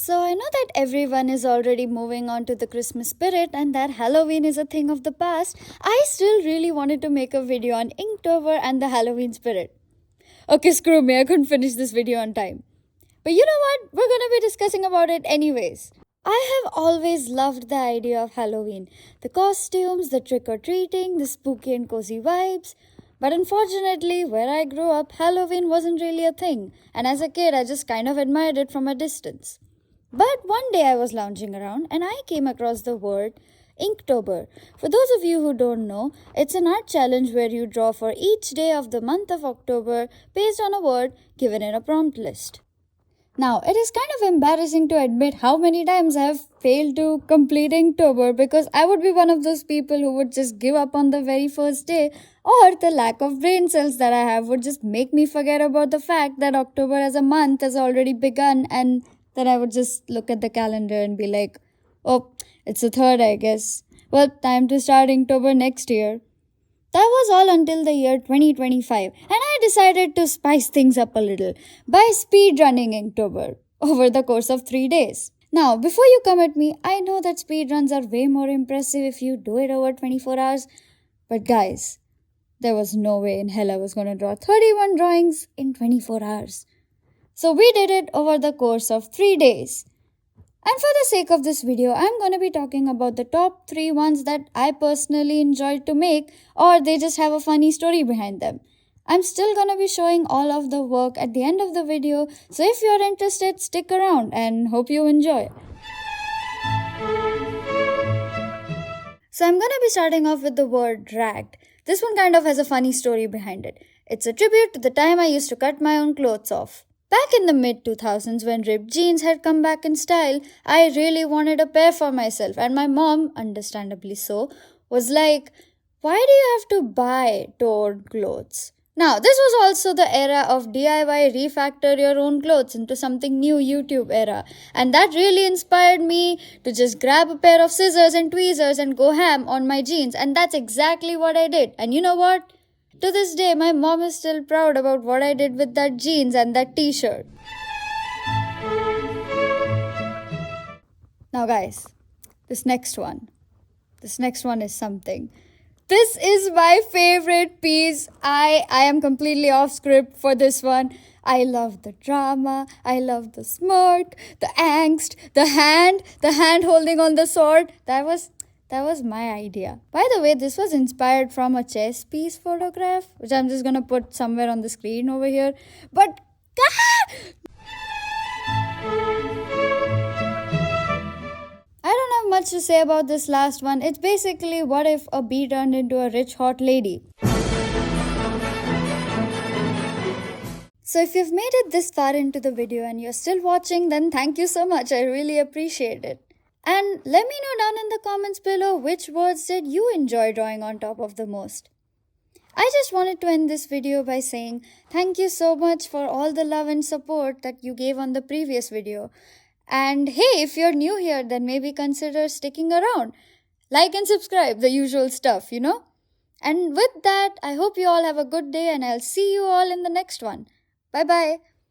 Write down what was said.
So, I know that everyone is already moving on to the Christmas spirit and that Halloween is a thing of the past. I still really wanted to make a video on Inktober and the Halloween spirit. Okay, screw me, I couldn't finish this video on time. But you know what? We're gonna be discussing about it anyways. I have always loved the idea of Halloween, the costumes, the trick or treating, the spooky and cozy vibes. But unfortunately, where I grew up, Halloween wasn't really a thing, and as a kid, I just kind of admired it from a distance. But one day I was lounging around and I came across the word Inktober. For those of you who don't know, it's an art challenge where you draw for each day of the month of October based on a word given in a prompt list. Now, it is kind of embarrassing to admit how many times I have failed to complete Inktober because I would be one of those people who would just give up on the very first day, or the lack of brain cells that I have would just make me forget about the fact that October as a month has already begun, and then I would just look at the calendar and be like, oh, it's the 3rd, I guess. Well, time to start Inktober next year. That was all until the year 2025, and I decided to spice things up a little by speedrunning Inktober over the course of 3 days. Now, before you come at me, I know that speedruns are way more impressive if you do it over 24 hours, but guys, there was no way in hell I was going to draw 31 drawings in 24 hours. So we did it over the course of 3 days. And for the sake of this video, I'm going to be talking about the top 3 ones that I personally enjoyed to make, or they just have a funny story behind them. I'm still going to be showing all of the work at the end of the video, so if you're interested, stick around and hope you enjoy. So I'm going to be starting off with the word dragged. This one kind of has a funny story behind it. It's a tribute to the time I used to cut my own clothes off. Back in the mid 2000s, when ripped jeans had come back in style, I really wanted a pair for myself, and my mom, understandably so, was like, why do you have to buy torn clothes? Now, this was also the era of DIY refactor your own clothes into something new YouTube era, and that really inspired me to just grab a pair of scissors and tweezers and go ham on my jeans, and that's exactly what I did. And you know what? To this day, my mom is still proud about what I did with that jeans and that t-shirt. Now guys, this next one is something. This is my favorite piece. I am completely off script for this one. I love the drama, I love the smirk, the angst, the hand holding on the sword. That was my idea. By the way, this was inspired from a chess piece photograph, which I'm just gonna put somewhere on the screen over here. But I don't have much to say about this last one. It's basically what if a bee turned into a rich hot lady. So if you've made it this far into the video and you're still watching, then thank you so much. I really appreciate it. And let me know down in the comments below which words did you enjoy drawing on top of the most. I just wanted to end this video by saying thank you so much for all the love and support that you gave on the previous video. And hey, if you're new here, then maybe consider sticking around. Like and subscribe, the usual stuff, you know. And with that, I hope you all have a good day and I'll see you all in the next one. Bye bye.